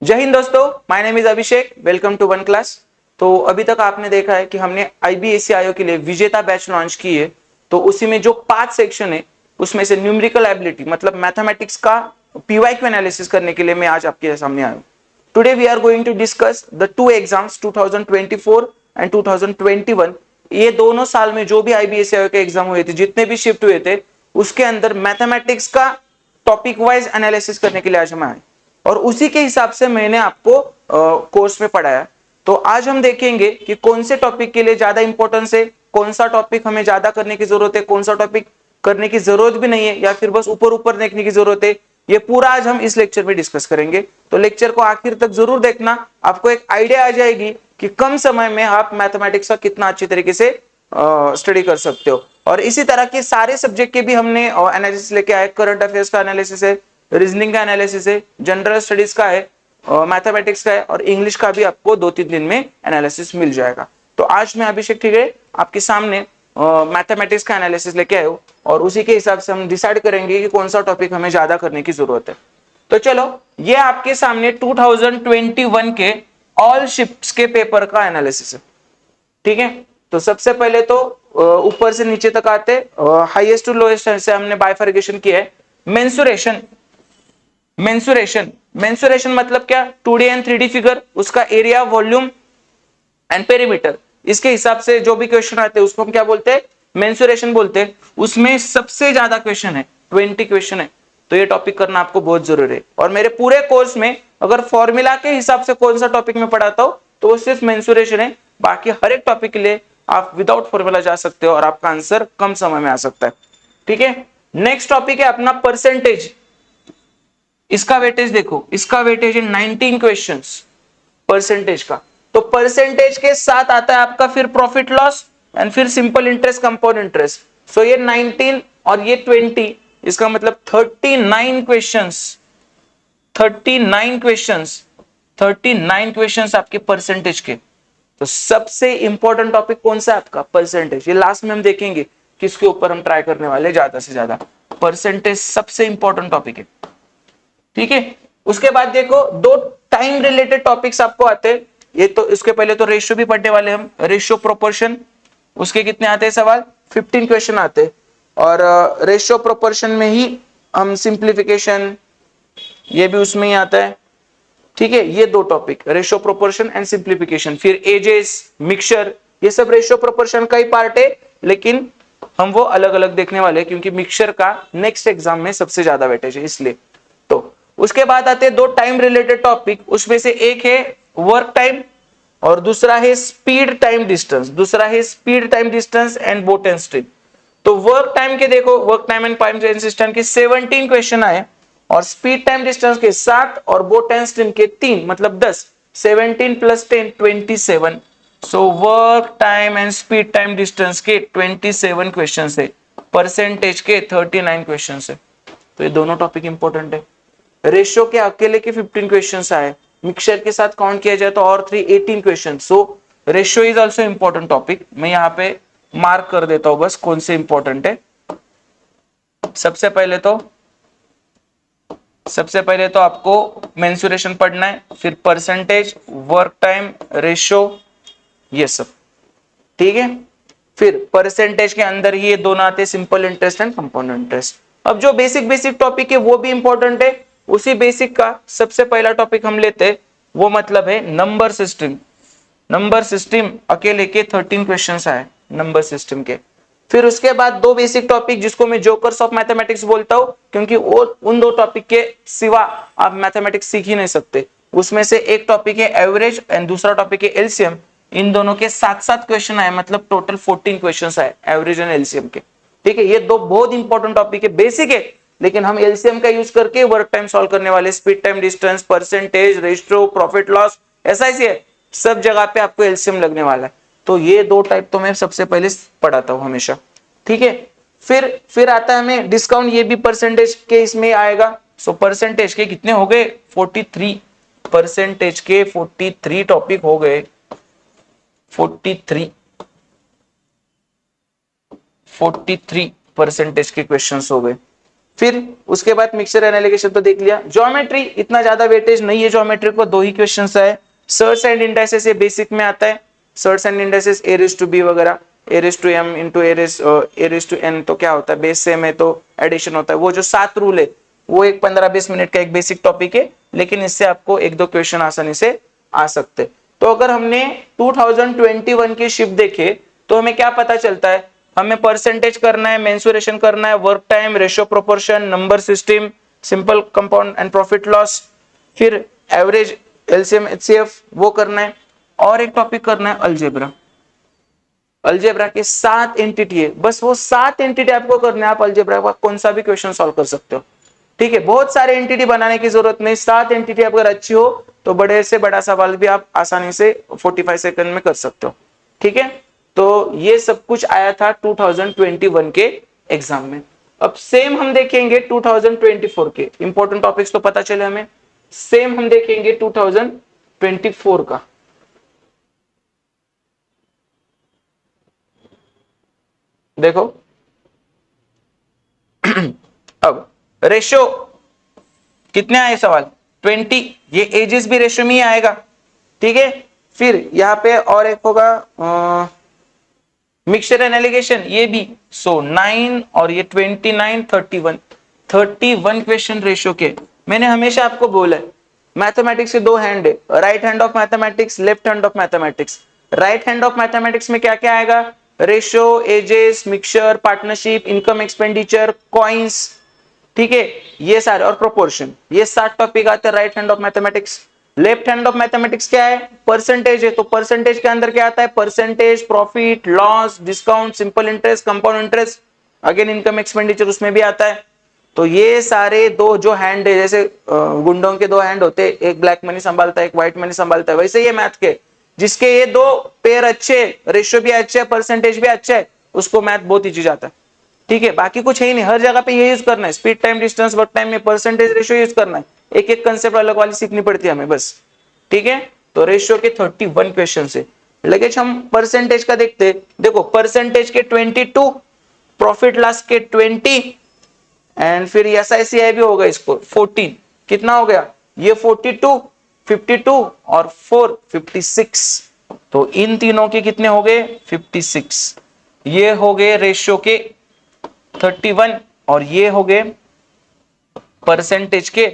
जय हिंद दोस्तों, my name is Abhishek. Welcome to one class. तो अभी तक आपने देखा है कि हमने आईबीएससी आयोग के लिए विजेता बैच लॉन्च की है। तो उसी में जो 5 सेक्शन है उसमें से न्यूमेरिकल एबिलिटी मतलब मैथमेटिक्स का पीवाईक्यू एनालिसिस करने के लिए मैं आज आपके सामने आया हूं। Today we are going to discuss the 2 exams 2024 and 2021। ये दोनों साल में जो भी आईबीएससी आयोग के एग्जाम हुए थे, जितने भी शिफ्ट हुए थे, उसके अंदर मैथमेटिक्स का टॉपिक वाइज एनालिसिस करने के लिए आज हम आए और उसी के हिसाब से मैंने आपको कोर्स में पढ़ाया। तो आज हम देखेंगे कि कौन से टॉपिक के लिए ज्यादा इंपॉर्टेंस है, कौन सा टॉपिक हमें ज्यादा करने की जरूरत है, कौन सा टॉपिक करने की जरूरत भी नहीं है या फिर बस ऊपर ऊपर देखने की जरूरत है। ये पूरा आज हम इस लेक्चर में डिस्कस करेंगे। तो लेक्चर को आखिर तक जरूर देखना, आपको एक आइडिया आ जाएगी कि कम समय में आप मैथमेटिक्स का कितना अच्छी तरीके से स्टडी कर सकते हो। और इसी तरह के सारे सब्जेक्ट के भी हमने एनालिसिस लेके आए। करंट अफेयर्स का एनालिसिस है, रीजनिंग का एनालिसिस है, जनरल स्टडीज का है, मैथमेटिक्स का है और इंग्लिश का भी आपको 2-3 दिन में एनालिसिस मिल जाएगा। तो आज मैं अभिषेक ठीक है आपके सामने मैथमेटिक्स का एनालिसिस लेके आया हूं और उसी के हिसाब से हम डिसाइड करेंगे कि कौन सा टॉपिक हमें ज्यादा करने की जरूरत है। तो चलो, ये आपके सामने 2021 के ऑल शिफ्ट्स के पेपर का एनालिसिस है। ठीक है, तो सबसे पहले तो ऊपर से नीचे तक आते, हाईएस्ट टू लोएस्ट से हमने बाइफर्केशन किया है। मेंसुरेशन मेंसुरेशन मेंसुरेशन मतलब क्या? 2D एंड 3D फिगर, उसका एरिया, वॉल्यूम एंड पेरीमीटर, इसके हिसाब से जो भी क्वेश्चन आते हैं उसको हम क्या बोलते हैं? मेंसुरेशन बोलते हैं। उसमें सबसे ज्यादा क्वेश्चन है, 20 क्वेश्चन है। तो ये टॉपिक करना आपको बहुत जरूरी है। और मेरे पूरे कोर्स में अगर फॉर्मूला के हिसाब से कौन सा टॉपिक में पढ़ाता हूं तो वो सिर्फ मेंसुरेशन है। बाकी हर एक टॉपिक के लिए आप विदाउट फॉर्मूला जा सकते हो और आपका आंसर कम समय में आ सकता है। ठीक है, नेक्स्ट टॉपिक है अपना परसेंटेज। इसका वेटेज देखो, इसका वेटेज है 19 क्वेश्चंस परसेंटेज का। तो परसेंटेज के साथ आता है आपका फिर प्रॉफिट लॉस एंड फिर सिंपल इंटरेस्ट, कंपाउंड इंटरेस्ट। सो ये 19 और ये 20, इसका मतलब 39 क्वेश्चंस 39 क्वेश्चंस 39 क्वेश्चंस आपके परसेंटेज के। तो सबसे इंपॉर्टेंट टॉपिक कौन सा है आपका? परसेंटेज। ये लास्ट में हम देखेंगे किसके ऊपर हम ट्राई करने वाले ज्यादा से ज्यादा। परसेंटेज सबसे इंपॉर्टेंट टॉपिक है। ठीक है, उसके बाद देखो दो टाइम रिलेटेड टॉपिक्स आपको आते हैं। ये तो इसके पहले तो रेशियो भी पढ़ने वाले हम, रेशियो प्रोपोर्शन। उसके कितने आते हैं सवाल? 15 क्वेश्चन आते हैं। और रेशियो प्रोपोर्शन में ही हम सिंप्लीफिकेशन, ये भी उसमें ही आता है। ठीक है, ये दो topic, ratio proportion and simplification. फिर एजेस, मिक्सचर, ये सब रेशियो प्रोपोर्शन का ही पार्ट है, लेकिन हम वो अलग अलग देखने वाले हैं क्योंकि मिक्सचर का नेक्स्ट एग्जाम में सबसे ज्यादा वेटेज है इसलिए। तो उसके बाद आते हैं दो टाइम रिलेटेड टॉपिक। उसमें से एक है वर्क टाइम और दूसरा है स्पीड टाइम डिस्टेंस। दूसरा है speed time distance and boat and stream. तो वर्क टाइम के देखो, work time and time system के 17 क्वेश्चन आए और स्पीड टाइम डिस्टेंस के 7 और बोट एंड स्ट्रीम के 3, मतलब 10। 17 + 10 27। So work time and speed time distance के 27 क्वेश्चन है, परसेंटेज के 39 क्वेश्चन है। तो ये दोनों टॉपिक इंपॉर्टेंट है। रेशियो के अकेले के 15 क्वेश्चंस आए, मिक्सचर के साथ काउंट किया जाए तो और 18 question. So ratio is also important topic. मैं यहाँ पे मार्क कर देता हूं बस कौन से इंपॉर्टेंट है। सबसे पहले तो आपको मेंसुरेशन पढ़ना है, फिर परसेंटेज, वर्क टाइम, रेशियो, ये सब। ठीक है, फिर परसेंटेज के अंदर ही ये दोनों आते हैं, simple interest and compound interest. अब जो बेसिक बेसिक टॉपिक है वो भी इंपॉर्टेंट है। उसी बेसिक का सबसे पहला टॉपिक हम लेते हैं, वो मतलब है नंबर सिस्टम। नंबर सिस्टम अकेले के 13 क्वेश्चंस आए नंबर सिस्टम के। फिर उसके बाद दो बेसिक टॉपिक जिसको मैं जोकर्स ऑफ मैथमेटिक्स बोलता हूं, क्योंकि वो उन दो टॉपिक के सिवा आप मैथमेटिक्स सीख ही नहीं सकते। उसमें से एक टॉपिक है एवरेज एंड दूसरा टॉपिक है एलसीएम। इन दोनों के 7-7 क्वेश्चन आए, मतलब टोटल 14 क्वेश्चन आए एवरेज एंड एलसीएम के। ठीक है, ये दो बहुत इंपॉर्टेंट टॉपिक है, बेसिक है, लेकिन हम एलसीएम का यूज करके वर्क टाइम सॉल्व करने वाले। Speed time distance, percentage, ratio, profit loss, ऐसा ही है, सब जगह पे आपको एलसीएम लगने वाला है। तो ये दो टाइप तो मैं सबसे पहले पढ़ाता हूं हमेशा। ठीक है, फिर आता है हमें डिस्काउंट, ये भी परसेंटेज के इसमें आएगा। सो परसेंटेज के कितने हो गए? 43। परसेंटेज के 43 टॉपिक हो गए। 43 परसेंटेज के क्वेश्चंस हो गए। फिर उसके बाद मिक्सचर एनालिसिस तो देख लिया। ज्योमेट्री इतना ज्यादा वेटेज नहीं है, ज्योमेट्री को 2 ही क्वेश्चन है। सर्ट्स एंड इंडाइसेस ये बेसिक में आता है, surds and indices A raise to B वगैरह, A raise to M into A raise to N, तो क्या होता है बेस से में तो एडिशन होता है। वो जो 7 रूल है वो एक 15-20 मिनट का एक बेसिक टॉपिक है, लेकिन इससे आपको 1-2 क्वेश्चन आसानी से आ सकते। तो अगर हमने 2021 के शिफ्ट देखे तो हमें क्या पता चलता है, हमें परसेंटेज करना है, मेंसुरेशन करना है, work time, ratio proportion, number system, simple compound and profit loss, फिर एवरेज, एलसीएम, एचसीएफ वो करना है, और एक टॉपिक करना है अलजेब्रा। अलजेब्रा के 7 एंटिटी है, बस वो 7 एंटिटी आपको करना है। आप अलजेब्रा का कौन सा भी क्वेश्चन सॉल्व कर सकते हो, ठीक है। बहुत सारे एंटिटी बनाने की जरूरत नहीं, 7 एंटिटी अगर अच्छी हो तो बड़े से बड़ा सवाल भी आप आसानी से 45 सेकंड में कर सकते हो, ठीक है। तो ये सब कुछ आया था 2021 के एग्जाम में। अब सेम हम देखेंगे 2024 के इंपॉर्टेंट टॉपिक्स, तो पता चले हमें। सेम हम देखेंगे 2024 का। देखो अब रेशियो कितने आए सवाल 20, ये एजेस भी रेशियो में ही आएगा, ठीक है। फिर यहाँ पे और एक होगा मिक्सचर एनालिगेशन, ये भी 9 और ये 29, 31 क्वेश्चन रेशियो के। मैंने हमेशा आपको बोला है मैथमेटिक्स के 2 हैंड है, right hand of mathematics, left hand of mathematics. Right hand of mathematics में क्या क्या आएगा, ratio, ages, mixture, partnership, income expenditure, coins, ठीक है, ये सारे, और प्रोपोर्शन, ये 7 टॉपिक आते हैं right hand of mathematics. Left hand of mathematics क्या है, परसेंटेज है, तो परसेंटेज के अंदर क्या आता है, percentage, profit loss, discount, simple interest, compound interest, again income expenditure उसमें भी आता है। तो ये सारे 2 जो हैंड है, जैसे गुंडों के 2 हैंड होते, एक ब्लैक मनी संभालता है, एक व्हाइट मनी संभालता है, वैसे ये मैथ के जिसके ये 2 पेयर अच्छे, रेशियो भी अच्छे, परसेंटेज भी अच्छा है, उसको मैथ बहुत इजी जाता है, ठीक है। बाकी कुछ है ही नहीं, हर जगह पे ये यूज करना है, speed time distance work time में परसेंटेज रेशियो यूज करना है, एक एक कंसेप्ट अलग वाली सीखनी पड़ती है हमें बस, ठीक है। तो रेशियो के 31 क्वेश्चन है। लगे हम परसेंटेज का देखते, देखो परसेंटेज के 22, प्रॉफिट लॉस के 20, एंड फिर एसआईसीआई भी होगा इसको 14, कितना हो गया ये 42, 52 और 4 56। तो इन तीनों के कितने हो गए 56, ये हो गए रेशियो के 31 और ये हो गए परसेंटेज के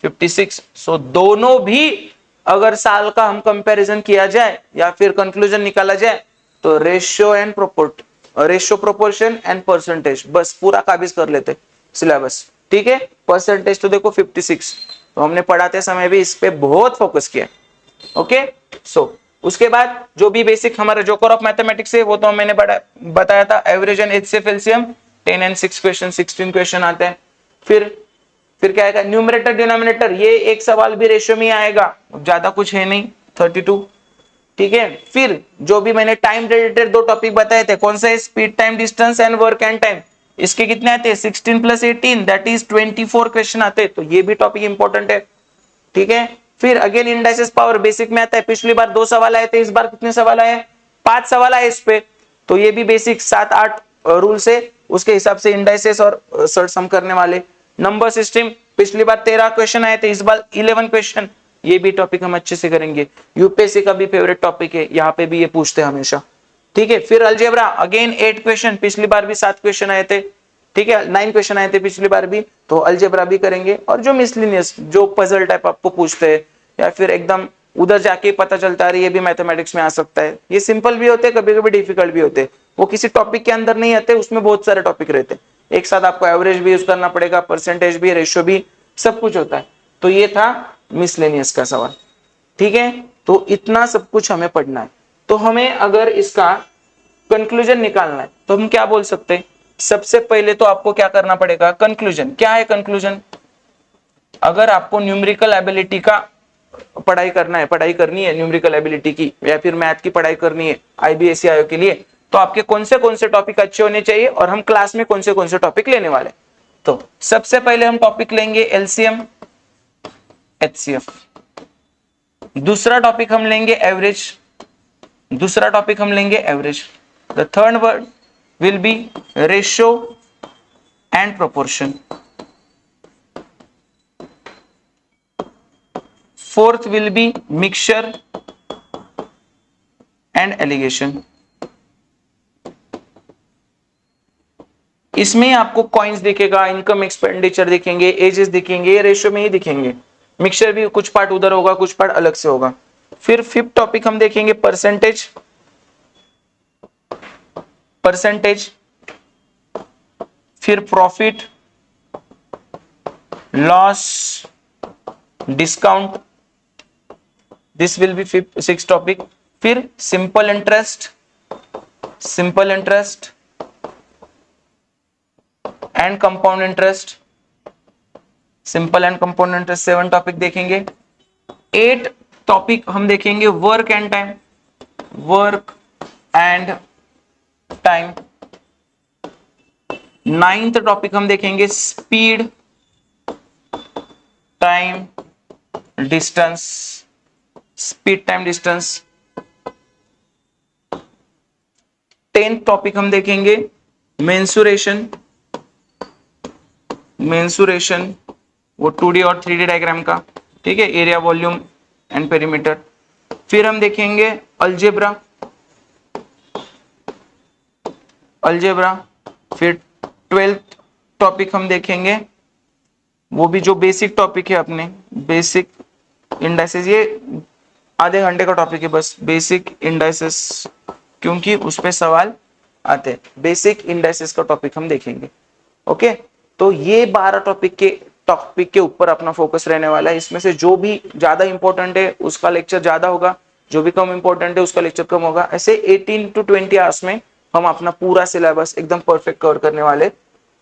56। सो दोनों भी अगर साल का हम कंपैरिजन किया जाए या फिर कंक्लूजन निकाला जाए तो ratio and ratio proportion and percentage बस पूरा काबिज कर लेते सिलेबस, ठीक है। परसेंटेज तो देखो 56, तो हमने पढ़ाते समय भी इस पे बहुत फोकस किया, ओके। सो उसके बाद जो भी बेसिक हमारा जोकर ऑफ मैथमेटिक्स है वो तो मैंने बताया था, average and HCF LCM 10 and 6 question, 16 question आते हैं। फिर क्या आएगा, न्यूमरेटर डिनोमिनेटर, ये एक सवाल भी रेशियो में आएगा, ज्यादा कुछ है नहीं, 32, ठीक है। फिर जो भी मैंने टाइम रिलेटेड 2 टॉपिक बताए थे, कौन सा है, speed time distance and work and time, इसके कितने आते हैं 16 + 18 दैट इज 24 क्वेश्चन आते हैं, तो ये भी टॉपिक इंपॉर्टेंट है, ठीक है। फिर अगेन इंडाइसेस पावर बेसिक में आता है, पिछली बार 2 सवाल आए थे, इस बार कितने सवाल आए 5 सवाल आए इस पे, तो ये भी बेसिक 7-8 रूल से उसके हिसाब से इंडाइसेस और सर्ट सम करने वाले। नंबर सिस्टम पिछली बार 13 क्वेश्चन आए थे, इस बार 11 क्वेश्चन, ये भी टॉपिक हम अच्छे से करेंगे। यूपीएससी का भी फेवरेट टॉपिक है, यहाँ पे भी ये पूछते हैं हमेशा, ठीक है। फिर अलजेब्रा अगेन 8 क्वेश्चन, पिछली बार भी 7 क्वेश्चन आए थे, ठीक है, 9 क्वेश्चन आए थे पिछली बार भी, तो अलजेब्रा भी करेंगे। और जो मिसलिनियस जो पजल टाइप आपको पूछते हैं या फिर एकदम उधर जाके पता चलता है ये भी मैथमेटिक्स में आ सकता है, ये सिंपल भी होते हैं, कभी कभी डिफिकल्ट भी होते हैं, वो किसी टॉपिक के अंदर नहीं आते, उसमें बहुत सारे टॉपिक रहते हैं, एक साथ आपको एवरेज भी यूज करना पड़ेगा, परसेंटेज भी, रेशियो भी, सब कुछ होता है। तो ये था मिसलेनियस का सवाल, ठीक है। तो इतना सब कुछ हमें पढ़ना है। तो हमें अगर इसका कंक्लूजन निकालना है तो हम क्या बोल सकते हैं, सबसे पहले तो आपको क्या करना पड़ेगा, कंक्लूजन क्या है। कंक्लूजन, अगर आपको न्यूमेरिकल एबिलिटी का पढ़ाई करनी है न्यूमेरिकल एबिलिटी की, या फिर मैथ की पढ़ाई करनी है आईबीएसई आयोग के लिए, तो आपके कौन से टॉपिक अच्छे होने चाहिए और हम क्लास में कौन से टॉपिक लेने वाले। तो सबसे पहले हम टॉपिक लेंगे एलसीएम एचसीएफ, दूसरा टॉपिक हम लेंगे average, the third word will be ratio and proportion, fourth will be mixture and allegation. इसमें आपको कॉइन्स दिखेगा, इनकम एक्सपेंडिचर दिखेंगे, एजेस दिखेंगे, ये रेशियो में ही दिखेंगे। मिक्सचर भी कुछ पार्ट उधर होगा, कुछ पार्ट अलग से होगा। फिर फिफ्थ टॉपिक हम देखेंगे परसेंटेज, परसेंटेज, फिर profit, loss, discount, this will be fifth six topic. फिर simple interest, simple interest and compound interest, simple and compound interest, 7 topic देखेंगे। 8 टॉपिक हम देखेंगे work and time, work and time. 9th topic हम देखेंगे speed, time, distance, speed time distance. 10th topic हम देखेंगे mensuration, mensuration वो 2D और 3D diagram का, ठीक है, एरिया, वॉल्यूम एंड पेरीमीटर। फिर हम देखेंगे अलजेब्रा, अलजेब्रा। फिर 12th टॉपिक हम देखेंगे, वो भी जो बेसिक टॉपिक है अपने, बेसिक इंडाइसेस, ये आधे घंटे का टॉपिक है बस, बेसिक इंडाइसेस, क्योंकि उस पे सवाल आते हैं। बेसिक इंडाइसेस का टॉपिक हम देखेंगे। ओके, तो ये 12 टॉपिक के ऊपर अपना फोकस रहने वाला है। इसमें से जो भी ज्यादा इंपॉर्टेंट है उसका लेक्चर ज्यादा होगा, जो भी कम इंपॉर्टेंट है उसका लेक्चर कम होगा। ऐसे 18 to 20 आवर्स में हम अपना पूरा सिलेबस एकदम परफेक्ट कवर करने वाले।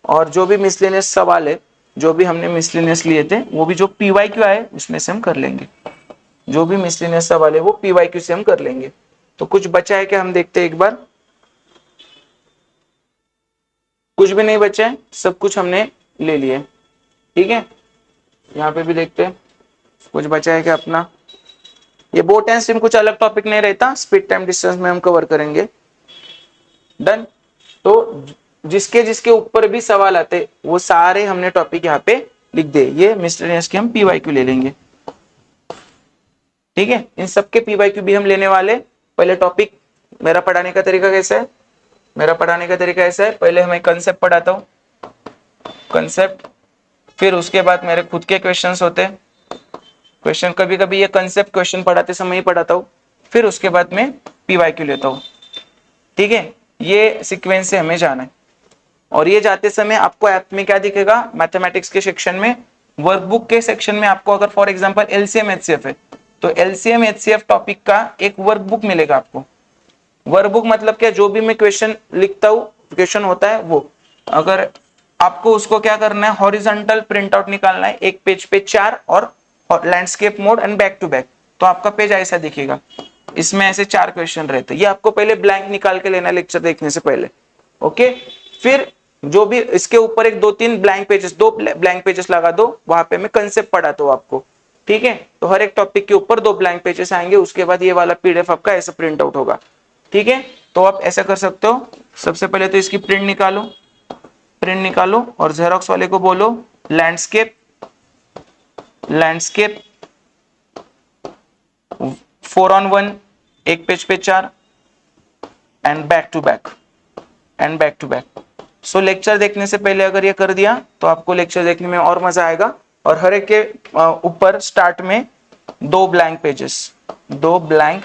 और जो भी मिसलेनियस सवाल है, जो भी हमने मिसलेनियस लिए थे, वो भी जो PYQ आए उसमें से हम कर लेंगे। जो भी मिसलेनियस सवाल है वो PYQ से हम कर लेंगे। तो कुछ बचा है क्या, हम देखते हैं एक बार। कुछ भी नहीं बचा है, सब कुछ हमने ले लिया, ठीक है। यहाँ पे भी देखते हैं कुछ बचा है क्या अपना। ये बोट एंड स्ट्रीम कुछ अलग टॉपिक नहीं रहता, स्पीड टाइम डिस्टेंस में हम कवर करेंगे। डन। तो जिसके जिसके ऊपर भी सवाल आते वो सारे हमने टॉपिक यहाँ पे लिख दे। ये मिसलेनियस के हम PYQ ले लेंगे, ठीक है। इन सबके PYQ भी हम लेने वाले। पहले टॉपिक, मेरा पढ़ाने का तरीका कैसा है, मेरा पढ़ाने का तरीका ऐसा है, पहले हमें कंसेप्ट पढ़ाता हूँ, कंसेप्ट। फिर उसके बाद मेरे खुद के क्वेश्चंस होते हैं, क्वेश्चन कभी कभी ये कंसेप्ट क्वेश्चन पढ़ाते समय ही पढ़ाता हूँ। फिर उसके बाद में PYQ लेता हूँ, ठीक है। ये सीक्वेंस से हमें जाना है। और ये जाते समय आपको ऐप में क्या दिखेगा, मैथमेटिक्स के सेक्शन में, वर्कबुक के सेक्शन में आपको अगर फॉर एग्जांपल LCM HCF है तो LCM HCF टॉपिक का एक वर्कबुक मिलेगा आपको। वर्कबुक मतलब क्या, जो भी मैं क्वेश्चन लिखता हूँ, क्वेश्चन होता है वो, अगर आपको उसको क्या करना है, हॉरिजॉन्टल प्रिंट आउट निकालना है, एक पेज पे 4 और landscape mode and back to back, तो आपका पेज ऐसा दिखेगा। इसमें ऐसे 4 क्वेश्चन रहते हैं, ये आपको पहले ब्लैंक निकाल के लेना लेक्चर देखने से पहले। ओके, फिर जो भी इसके ऊपर एक 2-3 ब्लैंक पेजेस, 2 ब्लैंक पेजेस लगा दो, वहां पे मैं कंसेप्ट पढ़ाता हूँ आपको, ठीक है। तो हर एक टॉपिक के ऊपर 2 ब्लैंक पेजेस आएंगे, उसके बाद ये वाला PDF आपका ऐसा प्रिंट आउट होगा, ठीक है। तो आप ऐसा कर सकते हो, सबसे पहले तो इसकी प्रिंट निकालो, प्रिंट निकालो और जेरोक्स वाले को बोलो लैंडस्केप, लैंडस्केप 4:1, एक पेज पे 4 and back to back, and back to back. So lecture देखने से पहले अगर ये कर दिया तो आपको लेक्चर देखने में और मजा आएगा। और हर एक के ऊपर स्टार्ट में 2 ब्लैंक पेजेस, 2 ब्लैंक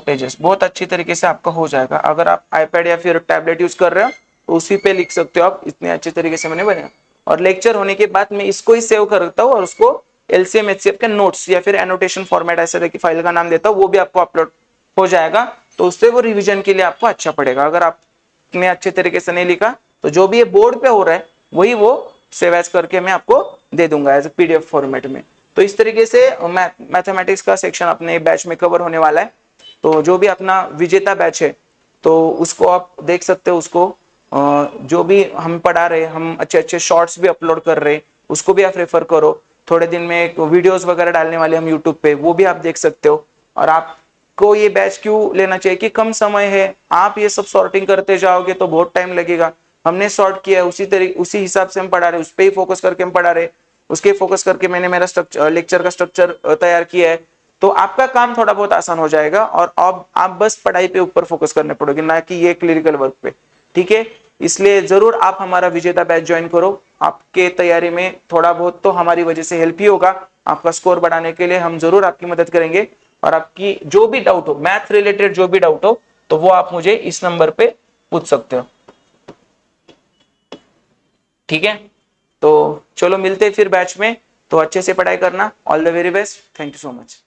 पेजेस, बहुत अच्छी तरीके से आपका हो जाएगा। अगर आप iPad या फिर टैबलेट यूज कर रहे हो तो उसी पे लिख सकते हो आप, इतने अच्छे तरीके से मैंने बनाया। और लेक्चर होने के बाद मैं इसको ही सेव करता हूँ और उसको LCM HCF के नोट्स या फिर एनोटेशन फॉर्मेट ऐसे देखिए फाइल का नाम देता हूँ, वो भी आपको अपलोड हो जाएगा। तो उससे वो रिवीजन के लिए आपको अच्छा पड़ेगा। अगर आपने अच्छे तरीके से नहीं लिखा तो जो भी ये बोर्ड पे हो रहा है वही वो सेव एज करके मैं आपको दे दूंगा एज PDF फॉर्मेट में। तो इस तरीके से मैथमेटिक्स का सेक्शन अपने बैच में कवर होने वाला है। तो जो भी अपना विजेता बैच है तो उसको आप देख सकते हो, उसको जो भी हम पढ़ा रहे, हम अच्छे अच्छे शॉर्ट्स भी अपलोड कर रहे, उसको भी आप रेफर करो। थोड़े दिन में वीडियोस वगैरह डालने वाले हम यूट्यूब पे, वो भी आप देख सकते हो। और आपको ये बैच क्यों लेना चाहिए कि कम समय है, आप ये सब सॉर्टिंग करते जाओगे तो बहुत टाइम लगेगा। हमने सॉर्ट किया है, उसी हिसाब से हम पढ़ा रहे, उस पर ही फोकस करके हम पढ़ा रहे। उसके फोकस करके मैंने मेरा स्ट्रक्चर लेक्चर का स्ट्रक्चर तैयार किया है, तो आपका काम थोड़ा बहुत आसान हो जाएगा और अब आप बस पढ़ाई पे ऊपर फोकस करने पड़ोगे, ना कि ये क्लिनिकल वर्क पे। ठीक है, इसलिए जरूर आप हमारा विजेता बैच ज्वाइन करो। आपके तैयारी में थोड़ा बहुत तो हमारी वजह से हेल्प ही होगा। आपका स्कोर बढ़ाने के लिए हम जरूर आपकी मदद करेंगे, और आपकी जो भी डाउट हो, मैथ रिलेटेड जो भी डाउट हो, तो वो आप मुझे इस नंबर पे पूछ सकते हो। ठीक है, तो चलो मिलते हैं फिर बैच में। तो अच्छे से पढ़ाई करना। All the very best. Thank you so much.